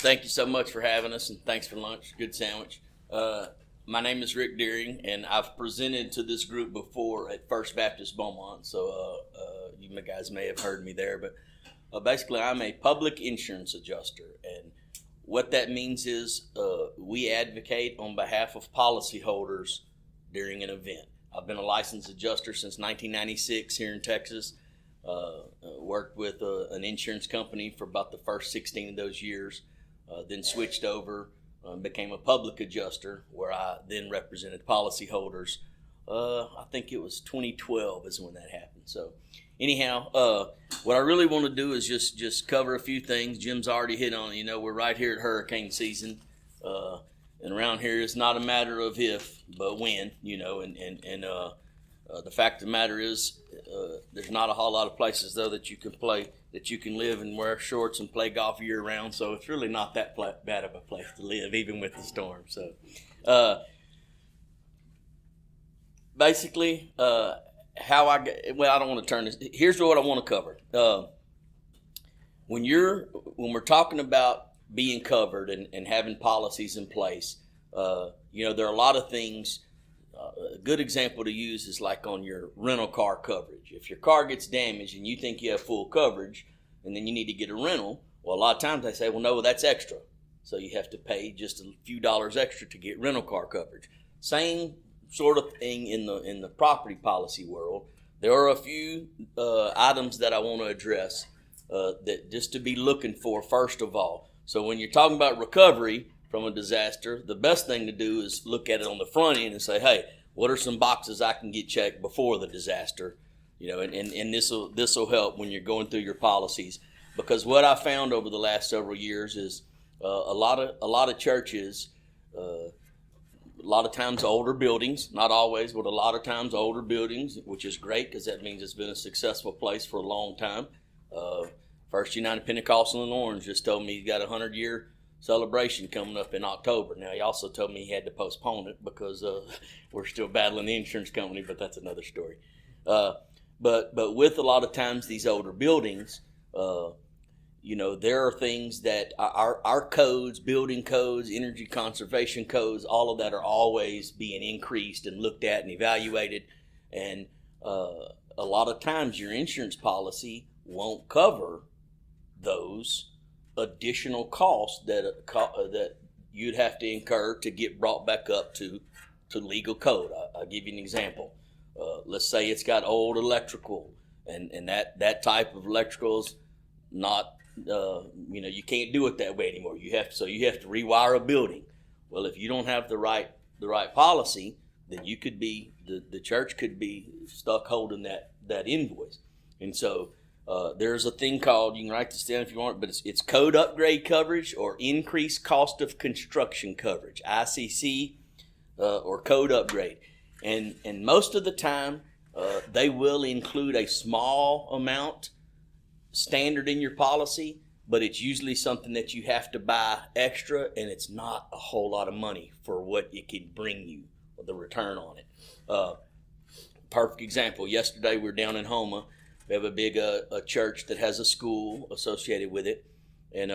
Thank you so much for having us, and thanks for lunch. Good sandwich. My name is Rick Deering, and I've presented to this group before at First Baptist Beaumont, so you guys may have heard me there. But basically, I'm a public insurance adjuster, and what that means is we advocate on behalf of policyholders during an event. I've been a licensed adjuster since 1996 here in Texas. Worked with an insurance company for about the first 16 of those years, then switched over, became a public adjuster where I then represented policyholders. I think it was 2012 is when that happened. So anyhow, what I really want to do is just cover a few things. Jim's already hit on it. You know, we're right here at hurricane season, and around here it's not a matter of if, but when, you know, and the fact of the matter is, there's not a whole lot of places though that you can live and wear shorts and play golf year round. So it's really not that bad of a place to live, even with the storm. So, basically, I don't want to turn this. Here's what I want to cover. When we're talking about being covered and having policies in place, you know, there are a lot of things. A good example to use is like on your rental car coverage. If your car gets damaged and you think you have full coverage and then you need to get a rental, well, a lot of times they say, well, no, that's extra. So you have to pay just a few dollars extra to get rental car coverage. Same sort of thing in the property policy world. There are a few items that I want to address that just to be looking for first of all. So when you're talking about recovery from a disaster, the best thing to do is look at it on the front end and say, hey, what are some boxes I can get checked before the disaster? You know, and this will help when you're going through your policies, because what I found over the last several years is a lot of churches, a lot of times older buildings, not always, but a lot of times older buildings, which is great because that means it's been a successful place for a long time. First United Pentecostal in Orange just told me he's got a 100-year celebration coming up in October. Now, he also told me he had to postpone it because we're still battling the insurance company, but that's another story. But with a lot of times these older buildings, you know, there are things that our codes, building codes, energy conservation codes, all of that are always being increased and looked at and evaluated. And a lot of times your insurance policy won't cover those additional costs that you'd have to incur to get brought back up to legal code. I'll give you an example. Let's say it's got old electrical, and that type of electrical is not, you know, you can't do it that way anymore. You have to rewire a building. Well, if you don't have the right policy, then you could be the church could be stuck holding that invoice. And so there's a thing called, you can write this down if you want, but it's code upgrade coverage or increased cost of construction coverage, ICC, or code upgrade. And most of the time, they will include a small amount standard in your policy, but it's usually something that you have to buy extra, and it's not a whole lot of money for what it can bring you, the return on it. Perfect example, yesterday we were down in Houma. We have a big a church that has a school associated with it. And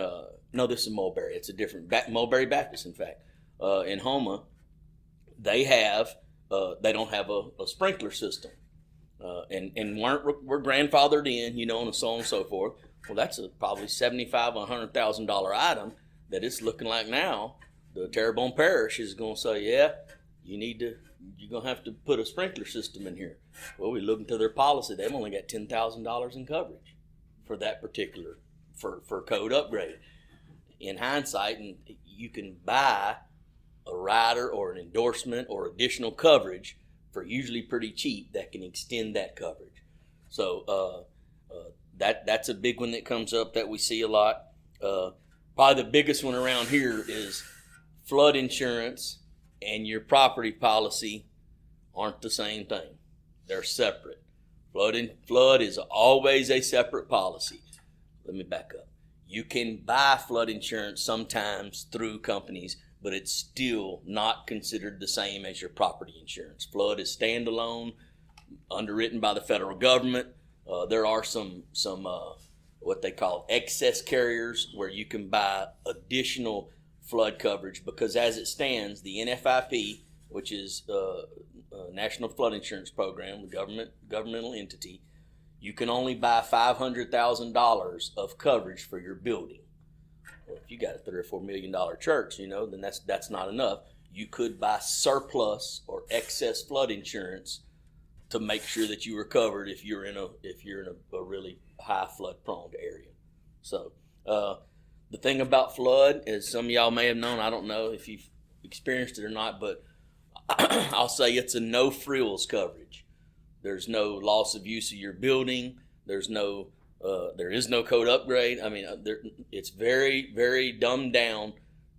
no, this is Mulberry. It's a different, Mulberry Baptist, in fact. In Houma, they don't have a sprinkler system. And we're grandfathered in, you know, and so on and so forth. Well, that's probably $75,000 or $100,000 item that it's looking like now the Terrebonne Parish is going to say, yeah, you're going to have to put a sprinkler system in here. Well, we look into their policy. They've only got $10,000 in coverage for that particular, for code upgrade. In hindsight, and you can buy a rider or an endorsement or additional coverage for usually pretty cheap that can extend that coverage. So that's a big one that comes up that we see a lot. Probably the biggest one around here is flood insurance and your property policy aren't the same thing. They're separate. Flood is always a separate policy. Let me back up. You can buy flood insurance sometimes through companies, but it's still not considered the same as your property insurance. Flood is standalone, underwritten by the federal government. There are some what they call excess carriers, where you can buy additional flood coverage, because as it stands, the NFIP, which is National Flood Insurance Program, the governmental entity, you can only buy $500,000 of coverage for your building. Well, if you got a $3 or $4 million church, then that's not enough. You could buy surplus or excess flood insurance to make sure that you are covered if you're in a really high flood prone area. So the thing about flood, as some of y'all may have known, I don't know if you've experienced it or not, but I'll say it's a no frills coverage. There's no loss of use of your building. There is no code upgrade. I mean, it's very, very dumbed down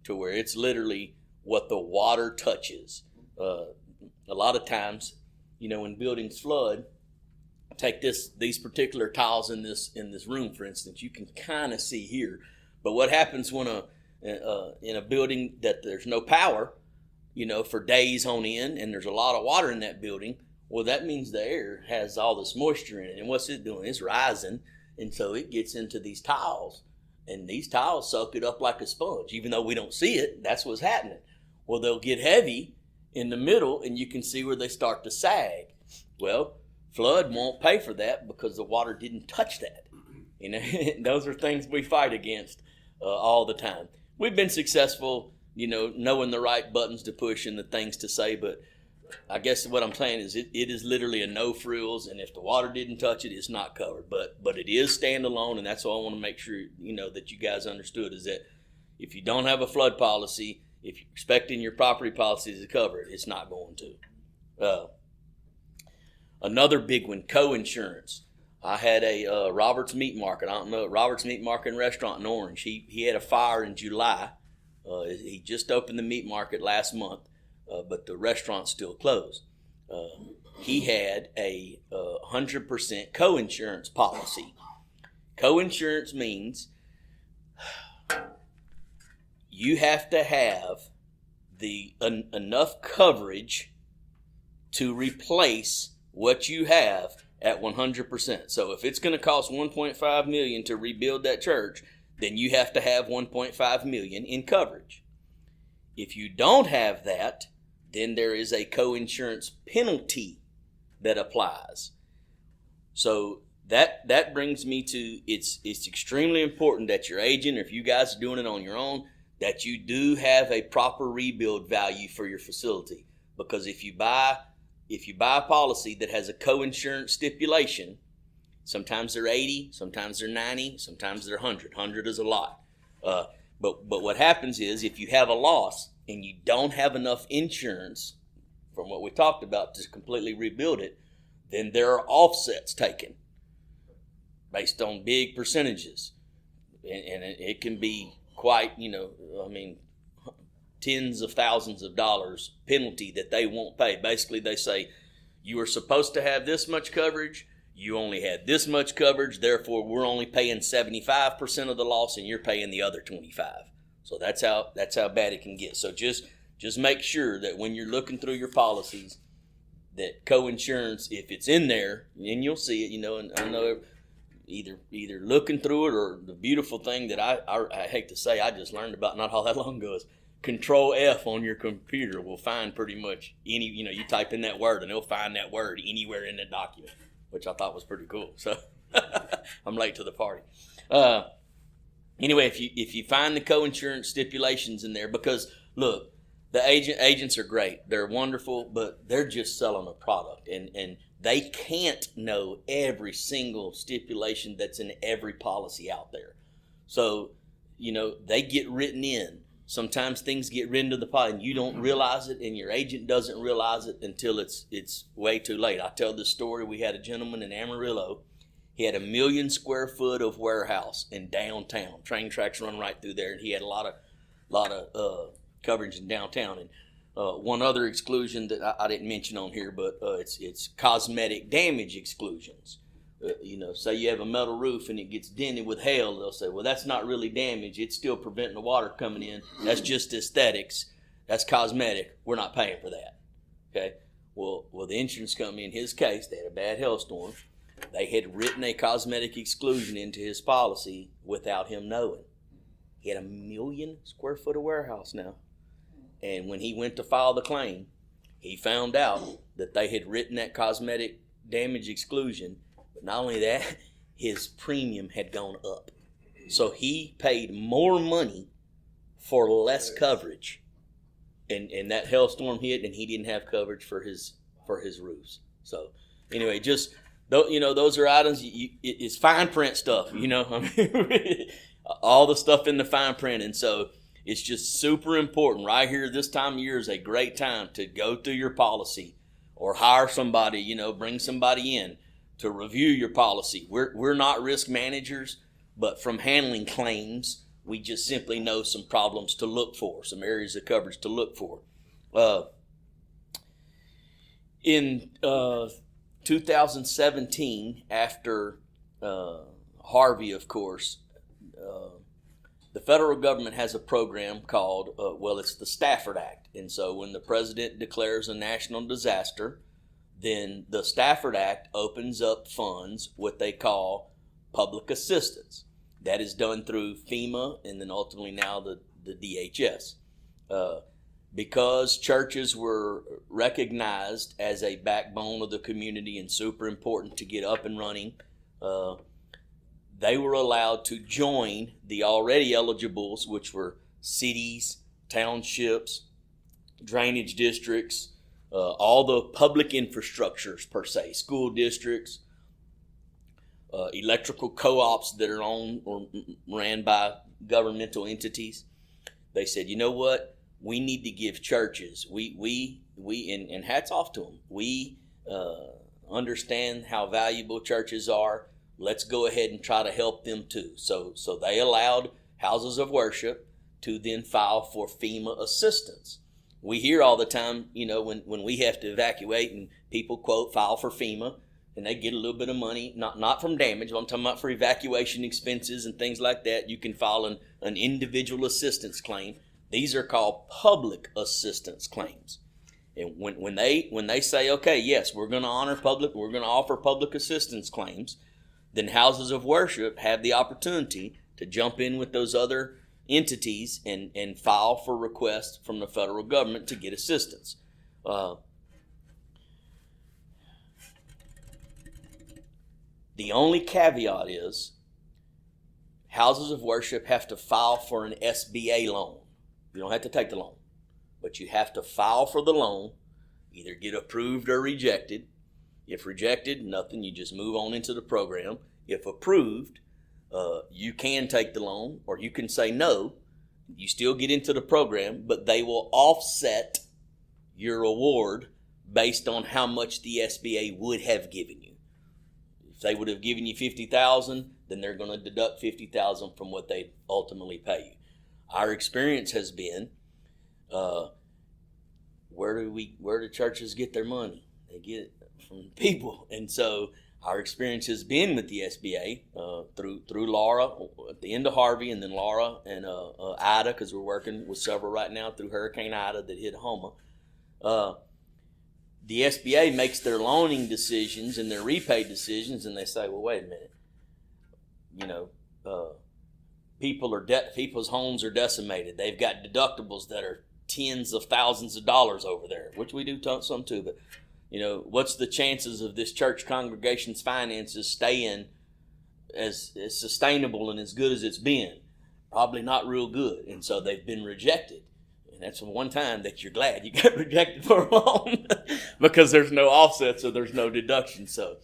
to where it's literally what the water touches. A lot of times, when buildings flood, take these particular tiles in this room, for instance, you can kind of see here. But what happens when in a building that there's no power, for days on end, and there's a lot of water in that building? Well, that means the air has all this moisture in it, and what's it doing? It's rising, and so it gets into these tiles, and these tiles suck it up like a sponge. Even though we don't see it, that's what's happening. Well, they'll get heavy in the middle, and you can see where they start to sag. Well, flood won't pay for that because the water didn't touch that. Those are things we fight against all the time. We've been successful, knowing the right buttons to push and the things to say, but I guess what I'm saying is it is literally a no frills, and if the water didn't touch it, it's not covered. But it is standalone, and that's all I want to make sure that you guys understood, is that if you don't have a flood policy, if you're expecting your property policy to cover it, it's not going to. Another big one, co-insurance. I had a Robert's Meat Market. I don't know, Robert's Meat Market and Restaurant in Orange. He had a fire in July. He just opened the meat market last month, but the restaurant's still closed. He had a 100% co-insurance policy. Co-insurance means you have to have enough coverage to replace what you have at 100%. So if it's going to cost $1.5 million to rebuild that church, then you have to have $1.5 million in coverage. If you don't have that, then there is a co-insurance penalty that applies. So that brings me to it's extremely important that your agent, or if you guys are doing it on your own, that you do have a proper rebuild value for your facility. Because if you buy a policy that has a co-insurance stipulation, sometimes they're 80, sometimes they're 90, sometimes they're 100. 100 is a lot. But what happens is, if you have a loss and you don't have enough insurance, from what we talked about, to completely rebuild it, then there are offsets taken based on big percentages. And it can be quite, tens of thousands of dollars penalty that they won't pay. Basically, they say, you were supposed to have this much coverage, you only had this much coverage, therefore we're only paying 75% of the loss and you're paying the other 25. So that's how bad it can get. So just make sure that when you're looking through your policies, that co-insurance, if it's in there, and you'll see it, and I know either looking through it, or the beautiful thing that I hate to say, I just learned about not all that long ago, is Control F on your computer will find pretty much any, you type in that word and it'll find that word anywhere in that document, which I thought was pretty cool. So I'm late to the party. Anyway, if you find the co-insurance stipulations in there, because look, the agents are great. They're wonderful, but they're just selling a product, and they can't know every single stipulation that's in every policy out there. So, they get written in. Sometimes things get written to the policy and you don't realize it, and your agent doesn't realize it until it's way too late. I tell this story. We had a gentleman in Amarillo. He had 1 million square foot of warehouse in downtown. Train tracks run right through there, and he had a lot of coverage in downtown. And one other exclusion that I didn't mention on here, but it's cosmetic damage exclusions. Say you have a metal roof and it gets dented with hail, they'll say, well, that's not really damage. It's still preventing the water coming in. That's just aesthetics. That's cosmetic. We're not paying for that. Okay. Well, the insurance company, in his case, they had a bad hailstorm. They had written a cosmetic exclusion into his policy without him knowing. He had 1 million square foot of warehouse now. And when he went to file the claim, he found out that they had written that cosmetic damage exclusion. But not only that, his premium had gone up. So he paid more money for less coverage. And that hailstorm hit, and he didn't have coverage for his roofs. So anyway, just those are items. It's fine print stuff. All the stuff in the fine print, and so it's just super important. Right here, this time of year is a great time to go through your policy, or hire somebody. Bring somebody in to review your policy. We're not risk managers, but from handling claims, we just simply know some problems to look for, some areas of coverage to look for. In 2017, after Harvey, of course, the federal government has a program called, it's the Stafford Act. And so when the president declares a national disaster, then the Stafford Act opens up funds, what they call public assistance. That is done through FEMA and then ultimately now the DHS. Because churches were recognized as a backbone of the community and super important to get up and running, they were allowed to join the already eligibles, which were cities, townships, drainage districts, all the public infrastructures per se, school districts, electrical co-ops that are owned or ran by governmental entities. They said, you know what? We need to give churches. And hats off to them. We understand how valuable churches are. Let's go ahead and try to help them too. So they allowed houses of worship to then file for FEMA assistance. We hear all the time, when we have to evacuate and people quote file for FEMA, and they get a little bit of money, not from damage, but I'm talking about for evacuation expenses and things like that. You can file an individual assistance claim. These are called public assistance claims. And when they say, okay, yes, we're going to offer public assistance claims, then houses of worship have the opportunity to jump in with those other entities and file for requests from the federal government to get assistance. The only caveat is houses of worship have to file for an SBA loan. You don't have to take the loan, but you have to file for the loan, either get approved or rejected. If rejected, nothing, you just move on into the program. If approved, you can take the loan, or you can say no. You still get into the program, but they will offset your award based on how much the SBA would have given you. If they would have given you $50,000, then they're going to deduct $50,000 from what they ultimately pay you. Our experience has been, where do churches get their money? They get it from people, and so our experience has been with the SBA through Laura at the end of Harvey, and then Laura and Ida, because we're working with several right now through Hurricane Ida that hit Houma. The SBA makes their loaning decisions and their repay decisions, and they say, well, wait a minute, people's homes are decimated. They've got deductibles that are tens of thousands of dollars over there, which we do some too. But what's the chances of this church congregation's finances staying as sustainable and as good as it's been? Probably not real good, and so they've been rejected. And that's the one time that you're glad you got rejected for a loan because there's no offset, so there's no deduction. So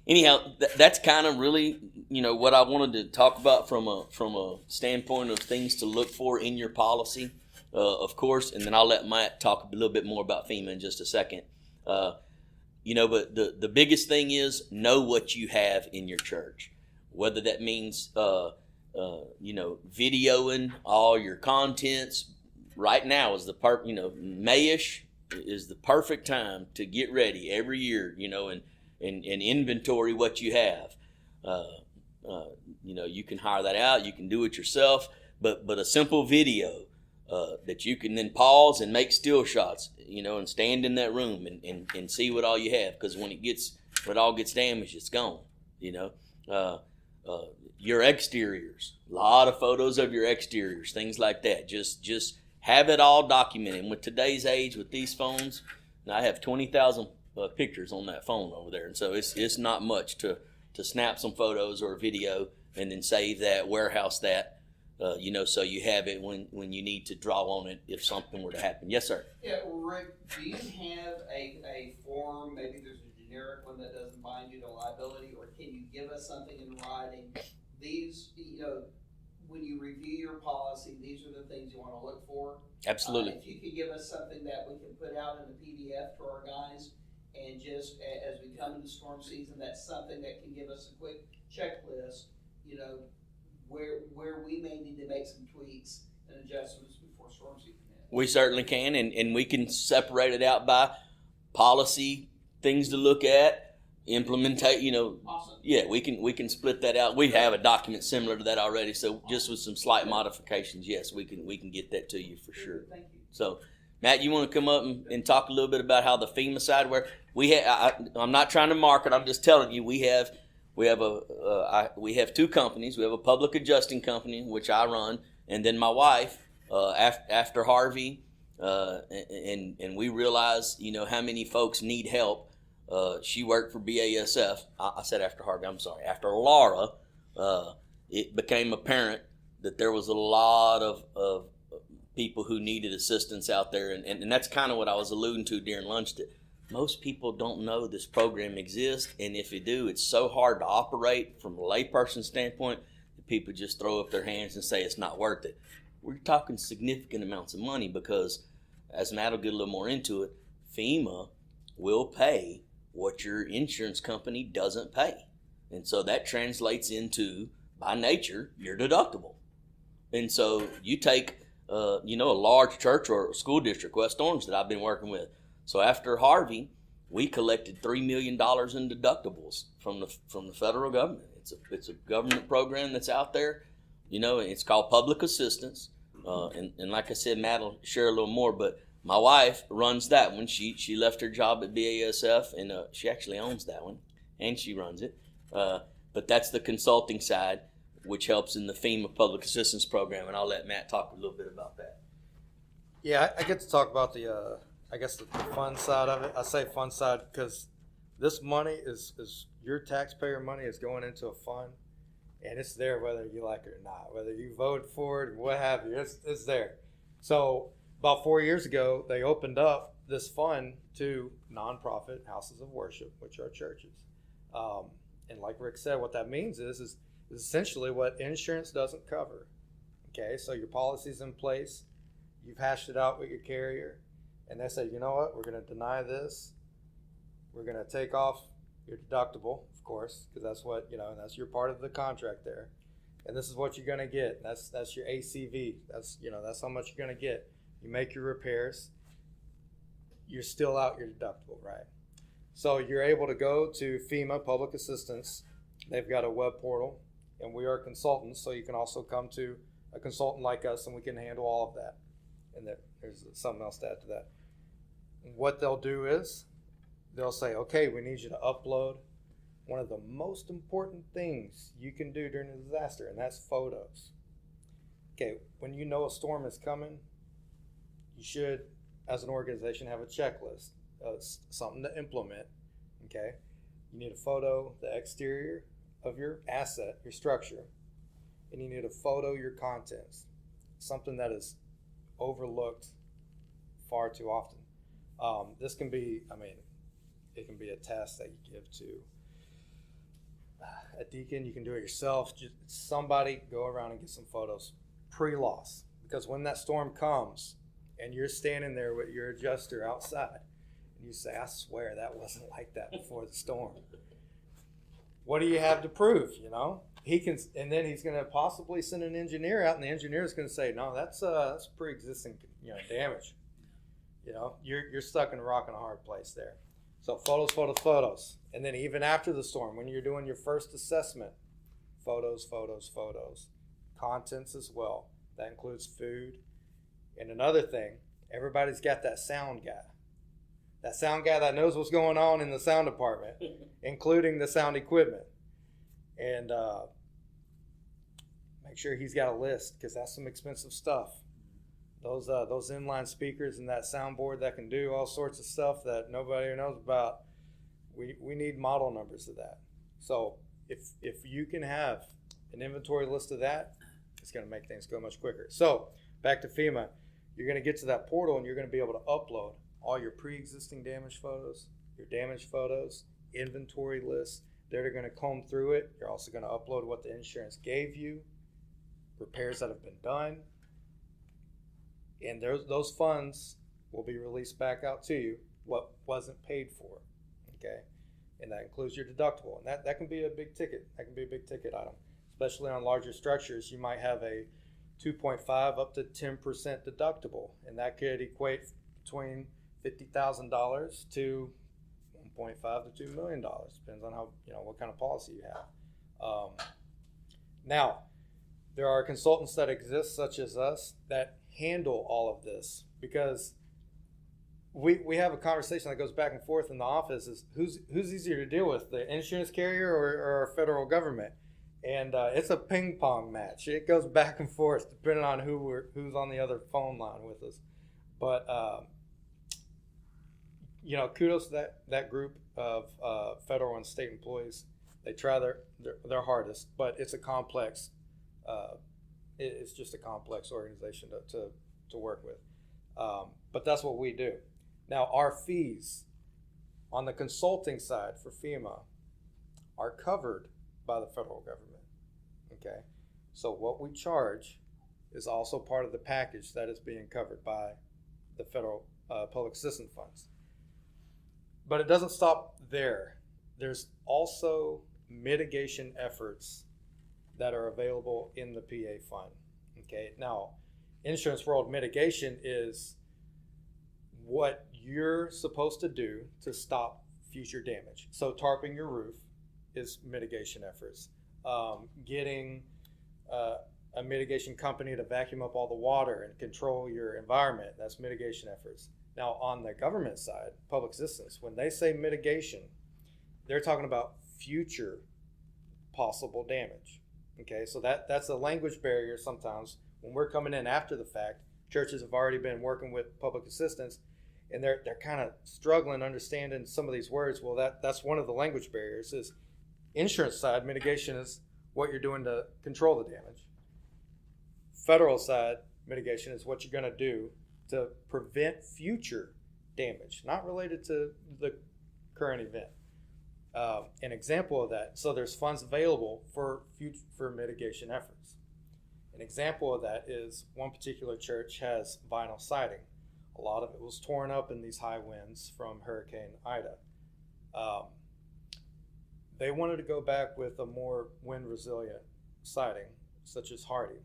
anyhow, that's kind of really, what I wanted to talk about from a standpoint of things to look for in your policy, of course, and then I'll let Matt talk a little bit more about FEMA in just a second. But the biggest thing is know what you have in your church, whether that means videoing all your contents. Right now is Mayish is the perfect time to get ready every year, and inventory what you have. You can hire that out, you can do it yourself, but a simple video that you can then pause and make still shots, and stand in that room and see what all you have. Because when it gets When it all gets damaged, it's gone. You know, your exteriors, a lot of photos of your exteriors, things like that. Just have it all documented. And with today's age, with these phones, now I have 20,000 pictures on that phone over there, and so it's not much to snap some photos or a video and then save that, warehouse that, so you have it when you need to draw on it if something were to happen. Yes, sir. Yeah, Rick, do you have a form, maybe there's a generic one that doesn't bind you to liability, or can you give us something in writing? These, when you review your policy, these are the things you want to look for. Absolutely. If you could give us something that we can put out in a PDF to our guys, and just as we come into storm season, that's something that can give us a quick checklist, where we may need to make some tweaks and adjustments before storm season ends. We certainly can, and we can separate it out by policy, things to look at, implementate. Awesome. Yeah, we can split that out. We have a document similar to that already, so just with some slight modifications, yes, we can get that to you for sure. Thank you. So, Matt, you want to come up and talk a little bit about how the FEMA side works? I'm not trying to market. I'm just telling you we have two companies. We have a public adjusting company, which I run, and then my wife. After Harvey, and we realized how many folks need help. She worked for BASF. I said after Harvey. I'm sorry. After Laura, it became apparent that there was a lot of people who needed assistance out there, and that's kind of what I was alluding to during lunch. That most people don't know this program exists, and if you do, it's so hard to operate from a layperson standpoint that people just throw up their hands and say it's not worth it. We're talking significant amounts of money because, as Matt will get a little more into it, FEMA will pay what your insurance company doesn't pay. And so that translates into, by nature, your deductible. And so you take, a large church or school district, West Orange, that I've been working with. So after Harvey, we collected $3 million in deductibles from the federal government. It's a government program that's out there. It's called public assistance. And like I said, Matt will share a little more, but my wife runs that one. She left her job at BASF, and she actually owns that one, and she runs it. But that's the consulting side, which helps in the FEMA public assistance program, and I'll let Matt talk a little bit about that. Yeah, I get to talk about the fun side of it. I say fun side because this money is your taxpayer money is going into a fund. And it's there whether you like it or not, whether you vote for it or what have you, it's there. So about 4 years ago, they opened up this fund to nonprofit houses of worship, which are churches. And like Rick said, what that means is essentially what insurance doesn't cover. Okay, so your policy's in place, you've hashed it out with your carrier, and they say, you know what, we're going to deny this, we're going to take off your deductible, of course, because that's what, that's your part of the contract there. And this is what you're going to get. That's your ACV. That's how much you're going to get. You make your repairs, you're still out your deductible, right? So you're able to go to FEMA Public Assistance. They've got a web portal, and we are consultants, so you can also come to a consultant like us, and we can handle all of that. And there's something else to add to that. And what they'll do is, they'll say, okay, we need you to upload one of the most important things you can do during a disaster, and that's photos. Okay, when you know a storm is coming, you should, as an organization, have a checklist, something to implement, okay? You need a photo, the exterior of your asset, your structure, and you need a photo your contents, something that is overlooked far too often. This can be, it can be a test that you give to a deacon. You can do it yourself. Just somebody go around and get some photos pre-loss. Because when that storm comes and you're standing there with your adjuster outside and you say, I swear that wasn't like that before the storm. What do you have to prove, He can, and then he's going to possibly send an engineer out, and the engineer is going to say, no, that's pre-existing, damage. You're stuck in a rock and a hard place there. So photos. And then even after the storm, when you're doing your first assessment, photos. Contents as well. That includes food. And another thing, everybody's got that sound guy that sound guy that knows what's going on in the sound department, including the sound equipment. And make sure he's got a list, because that's some expensive stuff. Those inline speakers and that soundboard that can do all sorts of stuff that nobody knows about, we need model numbers of that. So if you can have an inventory list of that, it's going to make things go much quicker. So back to FEMA, you're going to get to that portal and you're going to be able to upload all your pre-existing damage photos, your damage photos, inventory lists. They're going to comb through it. You're also going to upload what the insurance gave you, repairs that have been done, and those funds will be released back out to you, what wasn't paid for, okay? And that includes your deductible, and that can be a big ticket. That can be a big ticket item, especially on larger structures. You might have a 2.5 up to 10% deductible, and that could equate between $50,000 to $1.5 to $2 million. Depends on how, what kind of policy you have. Now, there are consultants that exist, such as us, that handle all of this, because we have a conversation that goes back and forth in the office: is who's easier to deal with, the insurance carrier or our federal government? And it's a ping pong match. It goes back and forth depending on who's on the other phone line with us. But kudos to that group of federal and state employees. They try their hardest, but it's a complex. It's just a complex organization to work with. But that's what we do. Now, our fees on the consulting side for FEMA are covered by the federal government. Okay, so what we charge is also part of the package that is being covered by the federal public assistance funds. But it doesn't stop there. There's also mitigation efforts that are available in the PA fund. Okay, now, Insurance World, mitigation is what you're supposed to do to stop future damage. So tarping your roof is mitigation efforts. Getting a mitigation company to vacuum up all the water and control your environment, that's mitigation efforts. Now, on the government side, public assistance, when they say mitigation, they're talking about future possible damage. Okay, so that's a language barrier sometimes. When we're coming in after the fact, churches have already been working with public assistance, and they're kind of struggling understanding some of these words. Well, that's one of the language barriers. Is insurance side, mitigation is what you're doing to control the damage. Federal side, mitigation is what you're going to do to prevent future damage, not related to the current event. An example of that, so there's funds available for mitigation efforts. An example of that is one particular church has vinyl siding. A lot of it was torn up in these high winds from Hurricane Ida. They wanted to go back with a more wind resilient siding, such as Hardy.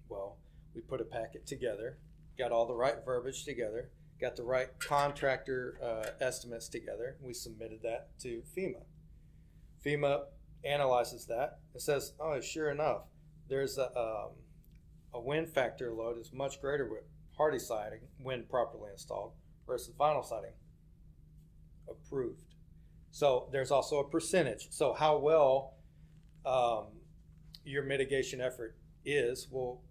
Well, we put a packet together, got all the right verbiage together, got the right contractor estimates together. We submitted that to FEMA. FEMA analyzes that and says, oh, sure enough, there's a wind factor load is much greater with Hardy siding when properly installed versus vinyl siding. Approved. So there's also a percentage. So how well your mitigation effort is will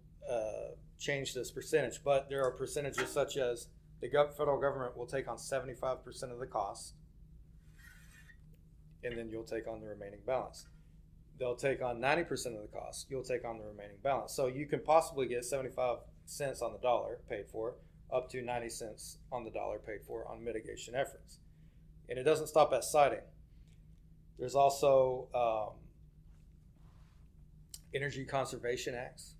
change this percentage. But there are percentages such as the federal government will take on 75% of the cost, and then you'll take on the remaining balance. They'll take on 90% of the cost. You'll take on the remaining balance. So you can possibly get 75 cents on the dollar paid for, up to 90 cents on the dollar paid for on mitigation efforts. And it doesn't stop at siding. There's also energy conservation acts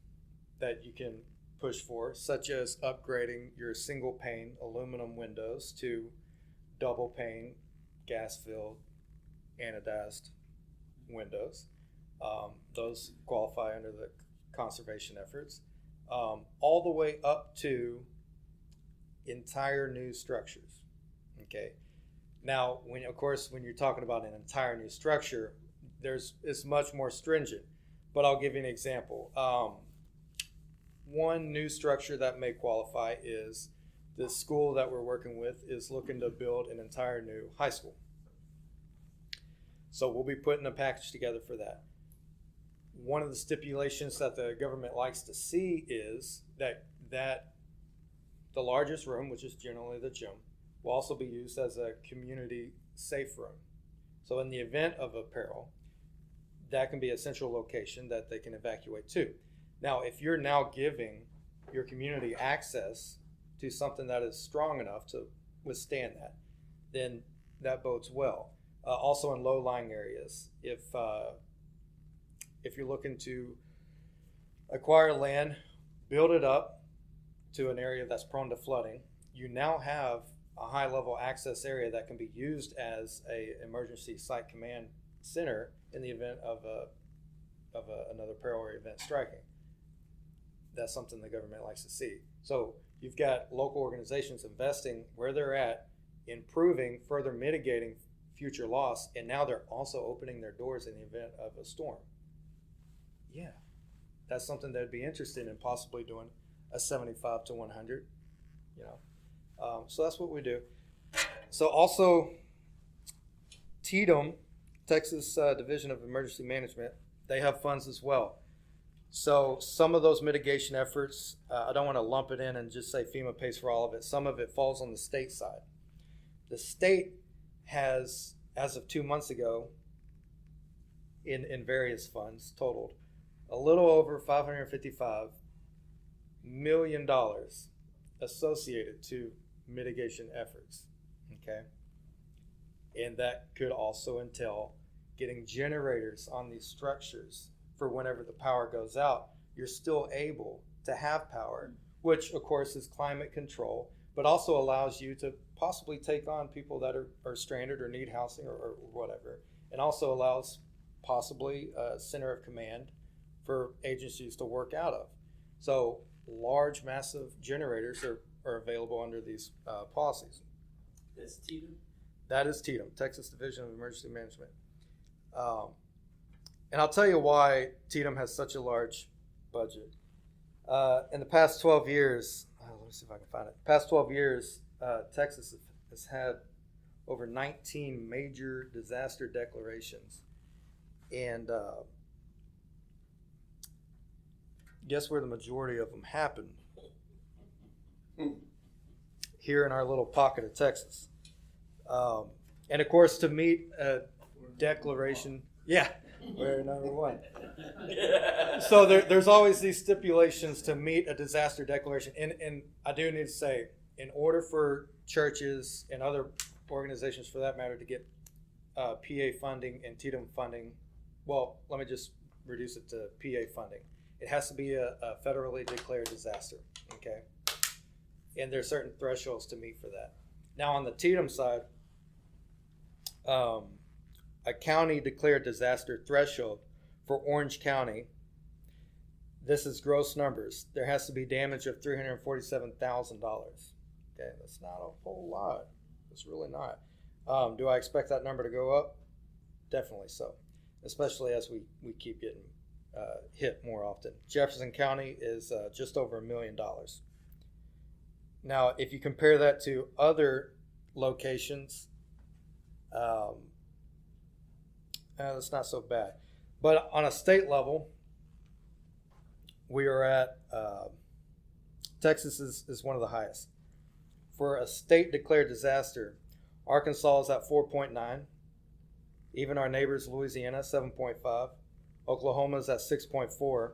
that you can push for, such as upgrading your single pane aluminum windows to double pane gas-filled anodized windows. Those qualify under the conservation efforts, all the way up to entire new structures. Okay. Now, when you're talking about an entire new structure, it's much more stringent. But I'll give you an example. One new structure that may qualify is the school that we're working with is looking to build an entire new high school. So we'll be putting a package together for that. One of the stipulations that the government likes to see is that the largest room, which is generally the gym, will also be used as a community safe room. So in the event of a peril, that can be a central location that they can evacuate to. Now, if you're now giving your community access to something that is strong enough to withstand that, then that bodes well. Also in low-lying areas, if you're looking to acquire land, build it up to an area that's prone to flooding, you now have a high-level access area that can be used as a emergency site command center in the event of another peril or event striking. That's something the government likes to see. So you've got local organizations investing where they're at, improving, further mitigating future loss, and now they're also opening their doors in the event of a storm. Yeah, that's something that'd be interested in possibly doing a 75 to 100, you know. So that's what we do. So also, TDM, Texas Division of Emergency Management, they have funds as well. So some of those mitigation efforts, I don't want to lump it in and just say FEMA pays for all of it. Some of it falls on the state side. The state has, as of 2 months ago, in various funds, totaled a little over $555 million associated to mitigation efforts, okay? And that could also entail getting generators on these structures for whenever the power goes out. You're still able to have power, which of course is climate control, but also allows you to possibly take on people that are stranded or need housing or whatever, and also allows possibly a center of command for agencies to work out of. So large, massive generators are available under these policies. That's TDM? That is TDM, Texas Division of Emergency Management. And I'll tell you why TDM has such a large budget. In the past 12 years, let me see if I can find it. Past 12 years, Texas has had over 19 major disaster declarations. And guess where the majority of them happened? Here in our little pocket of Texas. And of course, to meet a declaration, yeah, we're number one. So there's always these stipulations to meet a disaster declaration. And I do need to say, in order for churches and other organizations for that matter to get PA funding and TDM funding, well, let me just reduce it to PA funding. It has to be a federally declared disaster, okay? And there's certain thresholds to meet for that. Now on the TDM side, a county declared disaster threshold for Orange County, this is gross numbers. There has to be damage of $347,000. Okay, that's not a whole lot. It's really not. Do I expect that number to go up? Definitely so, especially as we keep getting hit more often. Jefferson County is just over $1 million. Now, if you compare that to other locations, that's not so bad. But on a state level, we are at, Texas is one of the highest. For a state declared disaster, Arkansas is at 4.9. Even our neighbors, Louisiana, 7.5. Oklahoma is at 6.4.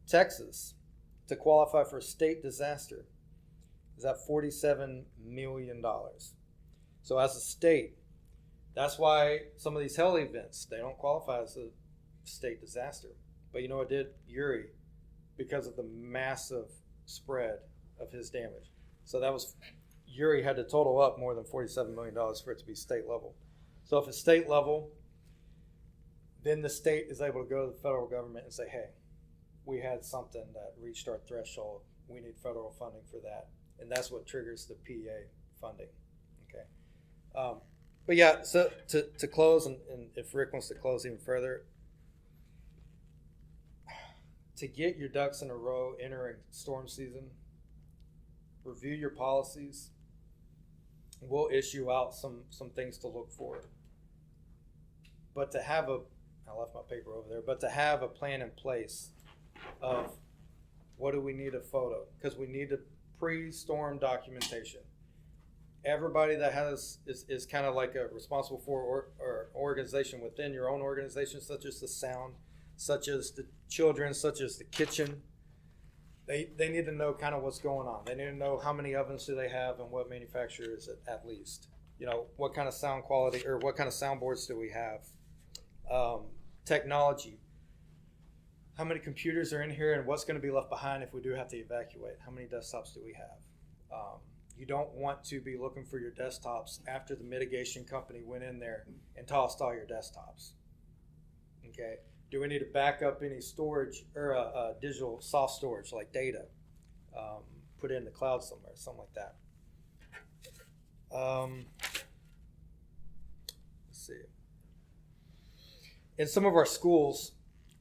Texas, to qualify for a state disaster, is at $47 million. So as a state, that's why some of these hail events, they don't qualify as a state disaster. But you know what did? Uri, because of the massive spread of his damage. So that was, Uri had to total up more than $47 million for it to be state level. So if it's state level, then the state is able to go to the federal government and say, hey, we had something that reached our threshold. We need federal funding for that. And that's what triggers the PA funding. Okay. But yeah, so to close, and if Rick wants to close even further, to get your ducks in a row entering storm season, review your policies. We'll issue out some things to look for. But to have I left my paper over there, but to have a plan in place of what do we need a photo? Because we need a pre-storm documentation. Everybody that is kind of like responsible for or organization within your own organization, such as the sound, such as the children, such as the kitchen, they need to know kind of what's going on. They need to know how many ovens do they have and what manufacturer is it at least. You know, what kind of sound quality or what kind of soundboards do we have? Technology. How many computers are in here and what's going to be left behind if we do have to evacuate? How many desktops do we have? You don't want to be looking for your desktops after the mitigation company went in there and tossed all your desktops. Okay. Do we need to back up any storage or digital soft storage like data? Put it in the cloud somewhere, something like that. Let's see. In some of our schools,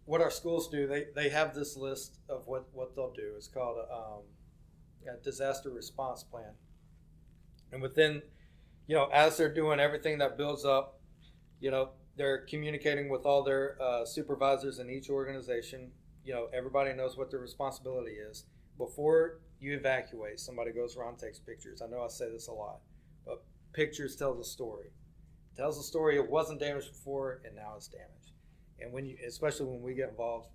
what our schools do, they have this list of what they'll do. It's called a disaster response plan. And within, as they're doing everything that builds up, they're communicating with all their supervisors in each organization. Everybody knows what their responsibility is. Before you evacuate, somebody goes around and takes pictures. I know I say this a lot, but pictures tell the story. It tells the story it wasn't damaged before and now it's damaged. And especially when we get involved,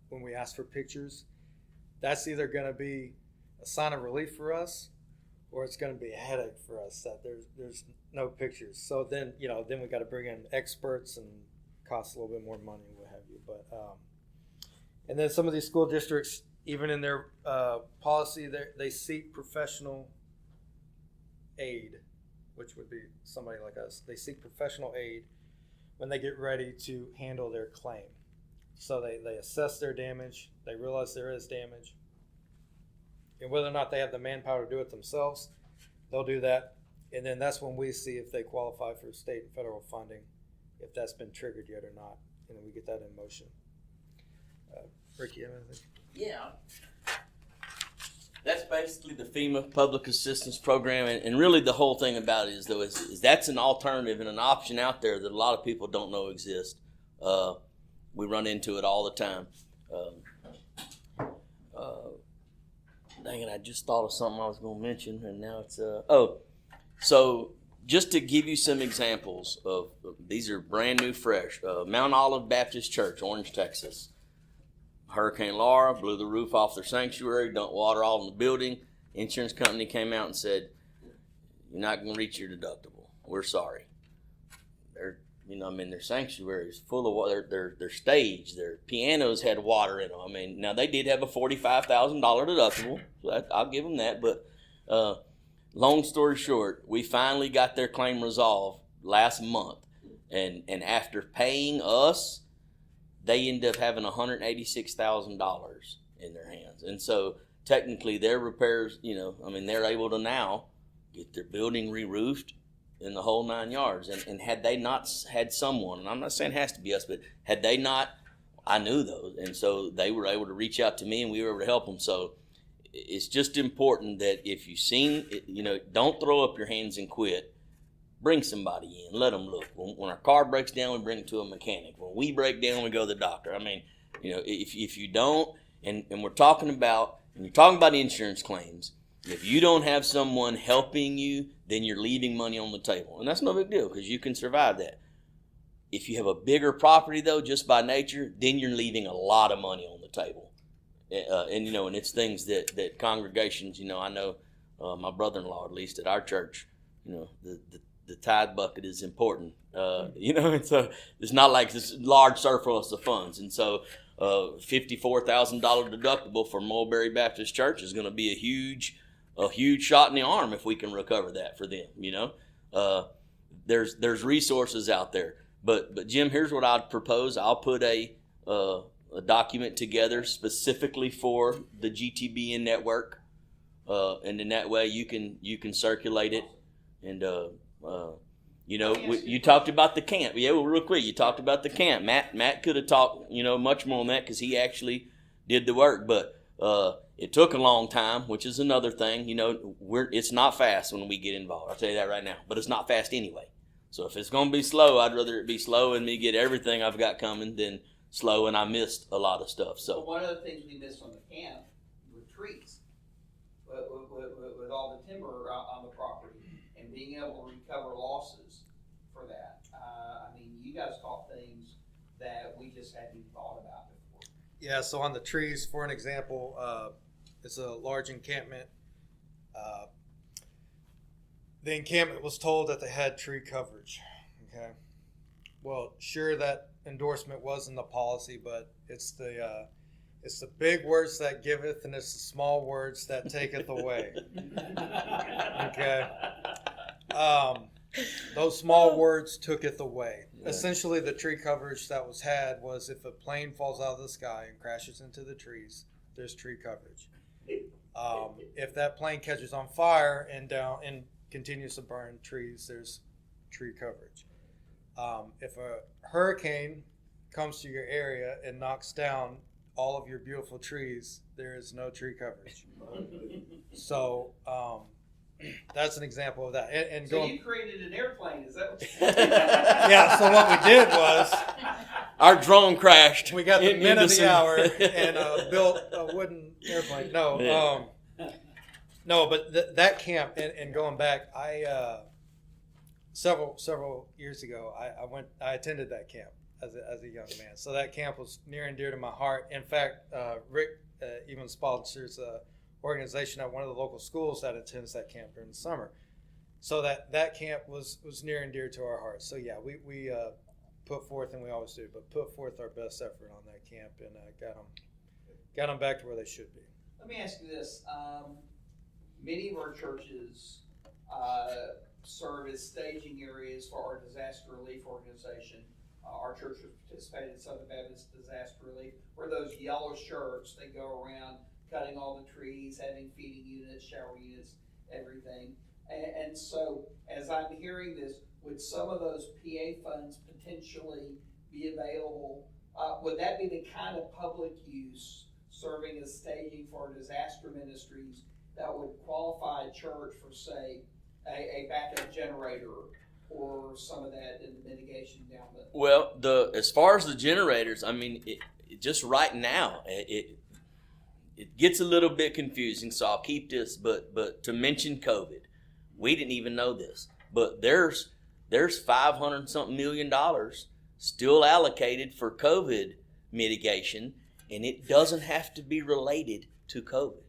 when we ask for pictures, that's either going to be a sign of relief for us, or it's going to be a headache for us that there's no pictures. So then we got to bring in experts and cost a little bit more money and what have you. But and then some of these school districts, even in their policy, they seek professional aid, which would be somebody like us. They seek professional aid when they get ready to handle their claim. So they assess their damage, they realize there is damage, and whether or not they have the manpower to do it themselves, they'll do that. And then that's when we see if they qualify for state and federal funding, if that's been triggered yet or not, and then we get that in motion. Ricky, you have anything? Yeah. That's basically the FEMA Public Assistance Program, and really the whole thing about it is that's an alternative and an option out there that a lot of people don't know exists. We run into it all the time. Dang it, I just thought of something I was going to mention, and now it's so just to give you some examples of these are brand new, fresh. Mount Olive Baptist Church, Orange, Texas. Hurricane Laura blew the roof off their sanctuary, dumped water all in the building. Insurance company came out and said, "You're not going to reach your deductible. We're sorry." Their sanctuary is full of water. Their stage, their pianos had water in them. Now they did have a $45,000 deductible, so I'll give them that. But long story short, we finally got their claim resolved last month, and after paying us, they end up having $186,000 in their hands. And so technically their repairs, they're able to now get their building re-roofed in the whole 9 yards. And had they not had someone, and I'm not saying it has to be us, but had they not, I knew those. And so they were able to reach out to me and we were able to help them. So it's just important that if you've seen, don't throw up your hands and quit. Bring somebody in, let them look. When our car breaks down, we bring it to a mechanic. When we break down, we go to the doctor. If you don't, and we're talking about, and you're talking about insurance claims, if you don't have someone helping you, then you're leaving money on the table. And that's no big deal because you can survive that. If you have a bigger property, though, just by nature, then you're leaving a lot of money on the table. And it's things that congregations, I know my brother-in-law, at least at our church, the tithe bucket is important, and so it's not like this large surplus of funds. And so $54,000 deductible for Mulberry Baptist Church is going to be a huge shot in the arm if we can recover that for them. There's resources out there. But Jim, here's what I'd propose. I'll put a document together specifically for the GTBN network, and in that way you can circulate it. And you talked about the camp. Yeah, well, real quick, you talked about the camp. Matt could have talked, much more on that because he actually did the work. But it took a long time, which is another thing. You know, it's not fast when we get involved. I'll tell you that right now. But it's not fast anyway. So if it's going to be slow, I'd rather it be slow and me get everything I've got coming than slow and I missed a lot of stuff. So one of the things we missed on the camp were trees, with all the timber on the property and being able to recover losses for that. I mean, you guys caught things that we just hadn't even thought about before. Yeah, so on the trees, for an example, it's a large encampment. The encampment was told that they had tree coverage. Okay. Well, sure, that endorsement was in the policy, but it's the big words that giveth, and it's the small words that taketh away. Okay. Those small words tooketh away. Yeah. Essentially, the tree coverage that was had was if a plane falls out of the sky and crashes into the trees, there's tree coverage. If that plane catches on fire and continues to burn trees, there's tree coverage. If a hurricane comes to your area and knocks down all of your beautiful trees, there is no tree coverage. So that's an example of that. And so you created an airplane, is that what Yeah, so what we did was our drone crashed. We got the min of the hour and built a wooden airplane. No, but that camp, and going back, I several years ago, I attended that camp as a young man. So that camp was near and dear to my heart. In fact, Rick even sponsors an organization at one of the local schools that attends that camp during the summer. So that camp was near and dear to our hearts. So yeah, we put forth, and we always do, but put forth our best effort on that camp and got them back to where they should be. Let me ask you this. Many of our churches serve as staging areas for our disaster relief organization. Our church has participated in Southern Baptist Disaster Relief, where those yellow shirts, they go around cutting all the trees, having feeding units, shower units, everything. And so, as I'm hearing this, would some of those PA funds potentially be available? Would that be the kind of public use, serving as staging for disaster ministries, that would qualify a church for, say, a backup generator or some of that in the mitigation down the... Well, as far as the generators, I mean, just right now, it gets a little bit confusing, so I'll keep this, but to mention COVID, we didn't even know this, but there's $500-something million still allocated for COVID mitigation, and it doesn't have to be related to COVID.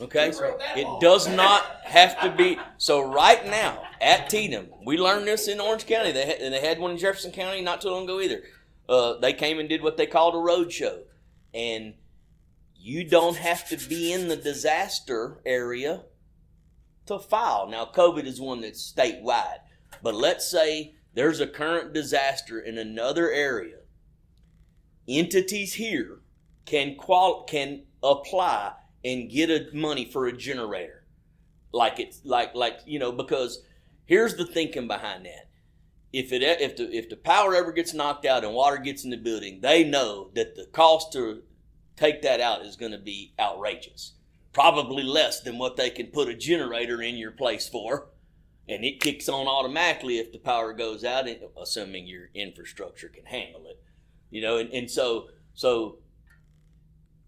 Okay, so it does not have to be. So right now at Tatum, we learned this in Orange County. They had one in Jefferson County not too long ago either. They came and did what they called a road show, and you don't have to be in the disaster area to file. Now, COVID is one that's statewide, but let's say there's a current disaster in another area. Entities here can apply and get money for a generator, like because here's the thinking behind that. If the power ever gets knocked out and water gets in the building, they know that the cost to take that out is going to be outrageous, probably less than what they can put a generator in your place for, and it kicks on automatically if the power goes out, assuming your infrastructure can handle it, and so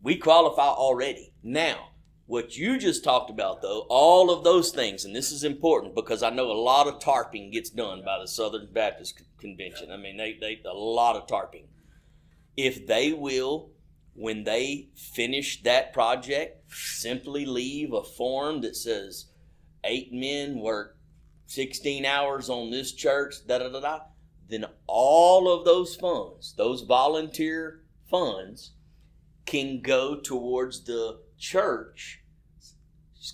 we qualify already. Now, what you just talked about, though, all of those things, and this is important because I know a lot of tarping gets done by the Southern Baptist Convention. I mean, they a lot of tarping. If they will, when they finish that project, simply leave a form that says 8 men work 16 hours on this church, then all of those funds, those volunteer funds, can go towards the church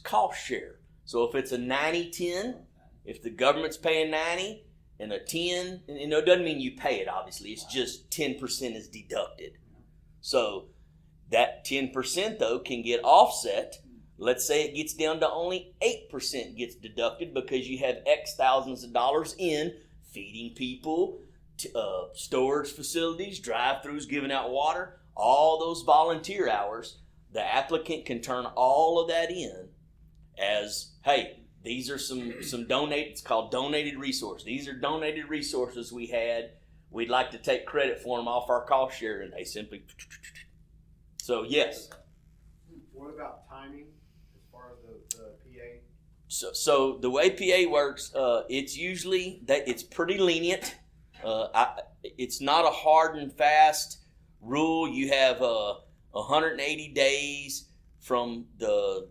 cost share. So if it's a 90-10, if the government's paying 90 and a 10, it doesn't mean you pay it, obviously. It's just 10% is deducted. So that 10%, though, can get offset. Let's say it gets down to only 8% gets deducted because you have X thousands of dollars in feeding people, storage facilities, drive-thrus, giving out water. All those volunteer hours, the applicant can turn all of that in as, hey, these are some donated, it's called donated resource. These are donated resources we had. We'd like to take credit for them off our cost share, and they simply. So yes. What about timing as far as the PA? So the way PA works, it's usually that it's pretty lenient. It's not a hard and fast rule. You have 180 days from the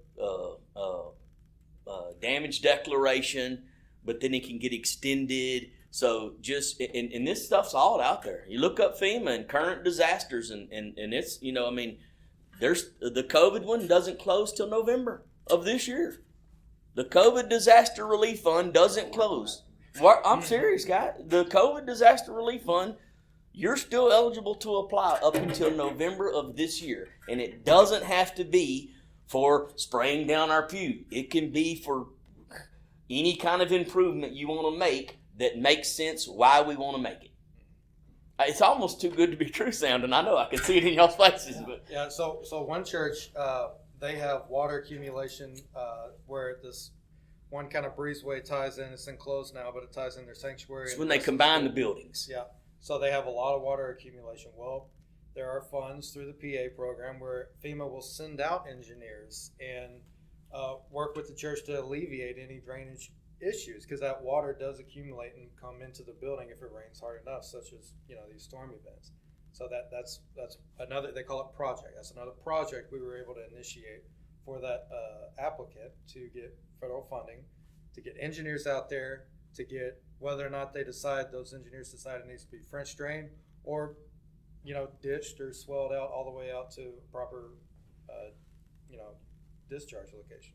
damage declaration, but then it can get extended. So just, and this stuff's all out there. You look up FEMA and current disasters, and it's, there's the COVID one doesn't close till November of this year. The COVID Disaster Relief Fund doesn't close. I'm serious, guy. The COVID Disaster Relief Fund, you're still eligible to apply up until November of this year. And it doesn't have to be for spraying down our pew. It can be for any kind of improvement you want to make that makes sense why we want to make it. It's almost too good to be true sounding. I know, I can see it in y'all's faces. But Yeah, so one church, they have water accumulation where this one kind of breezeway ties in. It's enclosed now, but it ties in their sanctuary. it's when they combine the buildings. Yeah, so they have a lot of water accumulation. Well, there are funds through the PA program where FEMA will send out engineers and work with the church to alleviate any drainage issues, because that water does accumulate and come into the building if it rains hard enough, such as these storm events. So that's another, they call it project. That's another project we were able to initiate for that applicant to get federal funding, to get engineers out there, to get whether or not those engineers decide it needs to be French drained or ditched or swelled out all the way out to proper discharge location.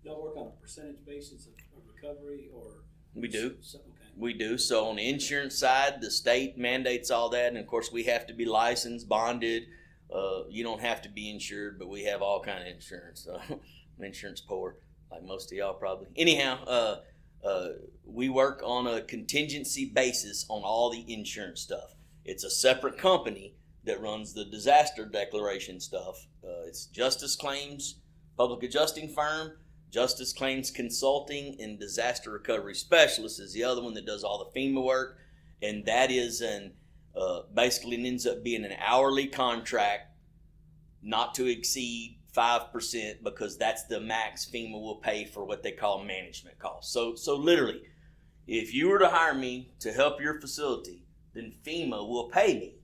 Y'all work on a percentage basis of recovery, or? We do. Okay. We do. So on the insurance side, the state mandates all that. And of course, we have to be licensed, bonded. You don't have to be insured, but we have all kind of insurance. I'm insurance poor, like most of y'all probably. Anyhow, we work on a contingency basis on all the insurance stuff. It's a separate company that runs the disaster declaration stuff. It's Justice Claims, public adjusting firm. Justice Claims Consulting and Disaster Recovery Specialist is the other one that does all the FEMA work, and that is basically it ends up being an hourly contract, not to exceed 5%, because that's the max FEMA will pay for what they call management costs. So literally, if you were to hire me to help your facility, then FEMA will pay me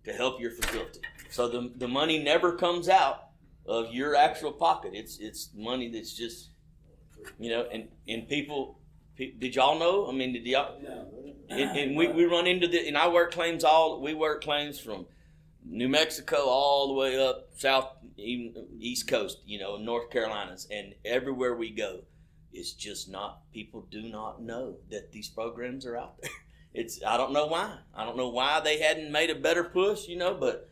to help your facility. So the money never comes out of your actual pocket. It's money that's just, and people, did y'all know? I mean, did y'all? No. And we run into and I work claims we work claims from New Mexico all the way up south, even East Coast, North Carolinas, and everywhere we go, it's just people do not know that these programs are out there. I don't know why. I don't know why they hadn't made a better push, but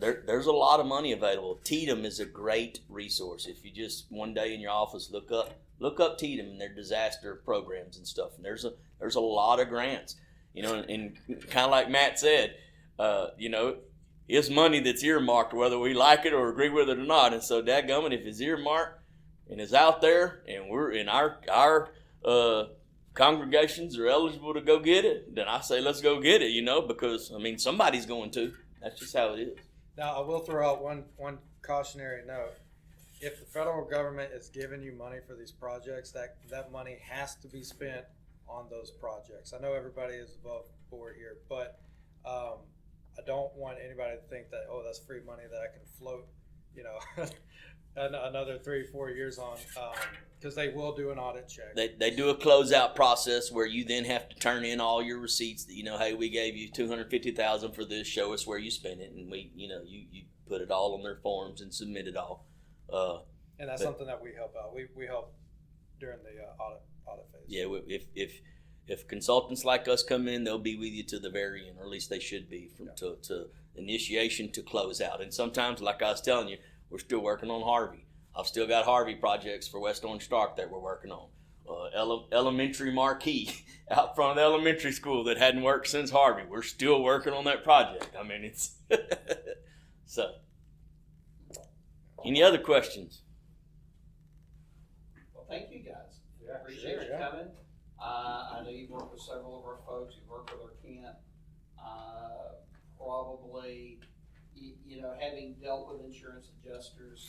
there's a lot of money available. TDM is a great resource. If you just one day in your office look up TDM and their disaster programs and stuff, and there's a lot of grants, and kind of like Matt said, it's money that's earmarked whether we like it or agree with it or not. And so dadgummit, if it's earmarked and it's out there and we're in our congregations are eligible to go get it, then I say let's go get it, because somebody's going to. That's just how it is. Now, I will throw out one cautionary note. If the federal government is giving you money for these projects, that money has to be spent on those projects. I know everybody is above board here, but I don't want anybody to think that, that's free money that I can float, another 3-4 years on, because they will do an audit check. They do a closeout process where you then have to turn in all your receipts that, hey, we gave you $250,000 for this, show us where you spent it, and we, you put it all on their forms and submit it all. And that's something that we help out. We help during the audit phase. Yeah, if consultants like us come in, they'll be with you to the very end, or at least they should be, to initiation to closeout. And sometimes, like I was telling you, we're still working on Harvey. I've still got Harvey projects for West Orange Stark that we're working on. Elementary marquee out front of the elementary school that hadn't worked since Harvey. We're still working on that project. It's so. Any other questions? Well, thank you guys. Yeah, Appreciate sure, you yeah. coming. I know you've worked with several of our folks, you've worked with our camp. Probably, you know, having dealt with insurance adjusters,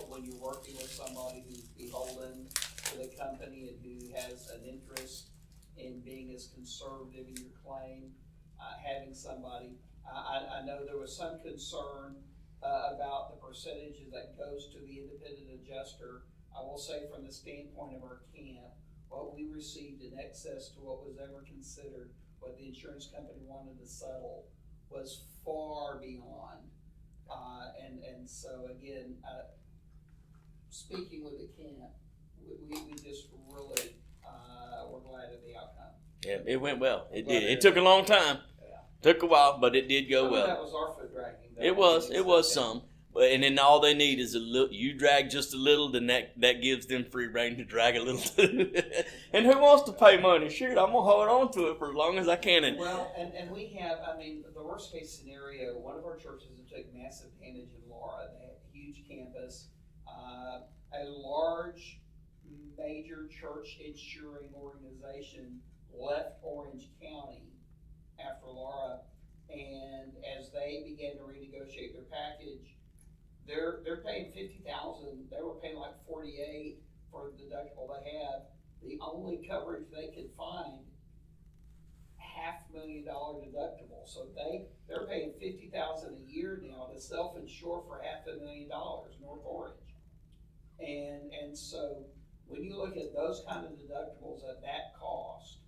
when you're working with somebody who's beholden to the company and who has an interest in being as conservative in your claim, having somebody, I know there was some concern about the percentages that goes to the independent adjuster. I will say from the standpoint of our camp, what we received in excess to what was ever considered, what the insurance company wanted to settle, was far beyond. And so again, speaking with the camp, we just really, we're glad of the outcome. Yeah, it went well. It did. Glad It took a long time. Yeah. Took a while, but it did go Some of well. that was our foot dragging. though. It was some. But and then all they need is a little. You drag just a little, then that gives them free reign to drag a little too. And who wants to pay money? Shoot, I'm gonna hold on to it for as long as I can. And Well, and we have, I mean, the worst case scenario, one of our churches that took massive damage in Laura, they had a huge campus, a large major church insuring organization left Orange County after Laura, and as they began to renegotiate their package, they're paying $50,000. They were paying like $48,000 for the deductible they have. The only coverage they could find, $500,000 deductible. So they're paying $50,000 a year now to self-insure for $500,000, North Orange. And so when you look at those kind of deductibles at that cost,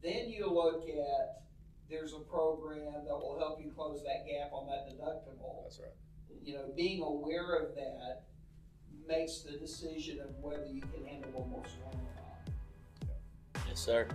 then you look at there's a program that will help you close that gap on that deductible. That's right. You know, being aware of that makes the decision of whether you can handle one more swing or not. yes, sir.